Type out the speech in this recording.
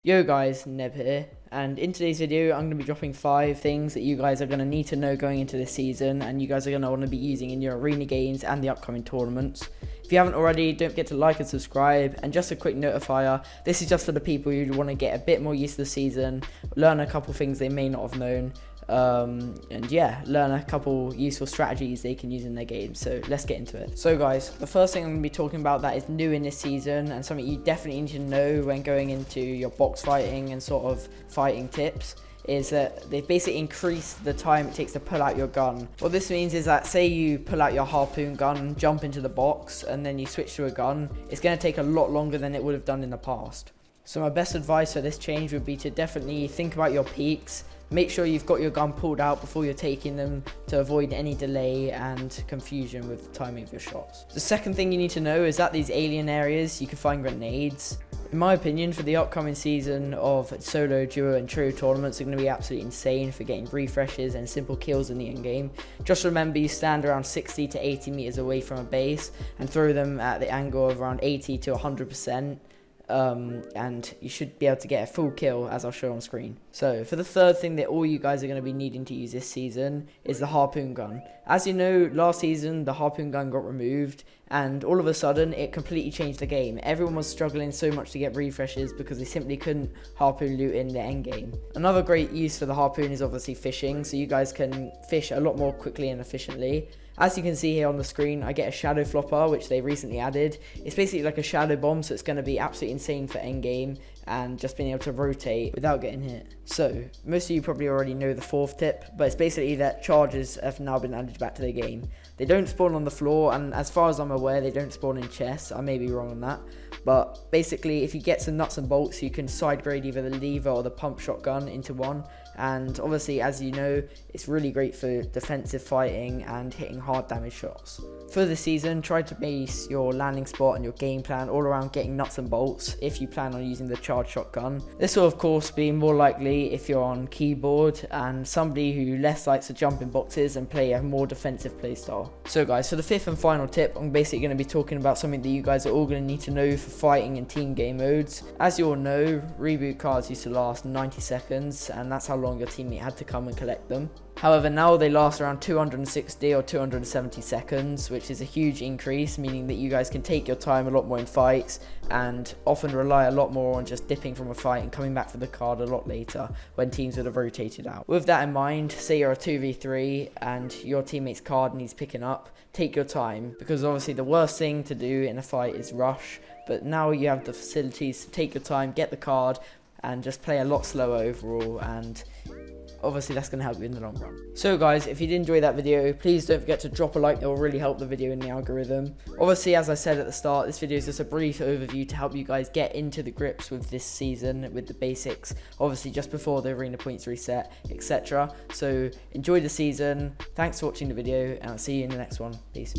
Yo guys, Neb here, and in today's video I'm going to be dropping 5 things that you guys are going to need to know going into this season and you guys are going to want to be using in your arena games and the upcoming tournaments. If you haven't already, don't forget to like and subscribe, and just a quick notifier, this is just for the people who want to get a bit more used to the season, learn a couple things they may not have known, and yeah, learn a couple useful strategies they can use in their game. So let's get into it. So guys, the first thing I'm going to be talking about that is new in this season and something you definitely need to know when going into your box fighting and sort of fighting tips is that they've basically increased the time it takes to pull out your gun. What this means is that say you pull out your harpoon gun, jump into the box, and then you switch to a gun, it's going to take a lot longer than it would have done in the past. So my best advice for this change would be to definitely think about your peaks. Make sure you've got your gun pulled out before you're taking them to avoid any delay and confusion with the timing of your shots. The second thing you need to know is that these alien areas you can find grenades. In my opinion, for the upcoming season of solo, duo and trio tournaments are going to be absolutely insane for getting refreshes and simple kills in the end game. Just remember you stand around 60 to 80 meters away from a base and throw them at the angle of around 80 to 100%. And you should be able to get a full kill as I'll show on screen. So for the third thing that all you guys are going to be needing to use this season is the harpoon gun. As you know, last season the harpoon gun got removed and all of a sudden it completely changed the game. Everyone was struggling so much to get refreshes because they simply couldn't harpoon loot in the end game. Another great use for the harpoon is obviously fishing, so you guys can fish a lot more quickly and efficiently. As you can see here on the screen, I get a shadow flopper, which they recently added. It's basically like a shadow bomb, so it's going to be absolutely insane for endgame and just being able to rotate without getting hit. So, most of you probably already know the fourth tip, but it's basically that charges have now been added back to the game. They don't spawn on the floor, and as far as I'm aware, they don't spawn in chests. I may be wrong on that. But basically, if you get some nuts and bolts, you can side grade either the lever or the pump shotgun into one. And obviously, as you know, it's really great for defensive fighting and hitting hard damage shots. For the season, try to base your landing spot and your game plan all around getting nuts and bolts if you plan on using the charged shotgun. This will of course be more likely if you're on keyboard and somebody who less likes to jump in boxes and play a more defensive playstyle. So guys, for the fifth and final tip, I'm basically going to be talking about something that you guys are all going to need to know for fighting and team game modes. As you all know, reboot cards used to last 90 seconds and that's how long your teammate had to come and collect them. However, now they last around 260 or 270 seconds, which is a huge increase, meaning that you guys can take your time a lot more in fights and often rely a lot more on just dipping from a fight and coming back for the card a lot later when teams would have rotated out. With that in mind, say you're a 2v3 and your teammate's card needs picking up, take your time, because obviously the worst thing to do in a fight is rush, but now you have the facilities to take your time, get the card, and just play a lot slower overall, and obviously that's going to help you in the long run. So guys, if you did enjoy that video, please don't forget to drop a like. It will really help the video in the algorithm. Obviously, as I said at the start, this video is just a brief overview to help you guys get into the grips with this season, with the basics, obviously just before the arena points reset, etc. So enjoy the season, thanks for watching the video, and I'll see you in the next one. Peace.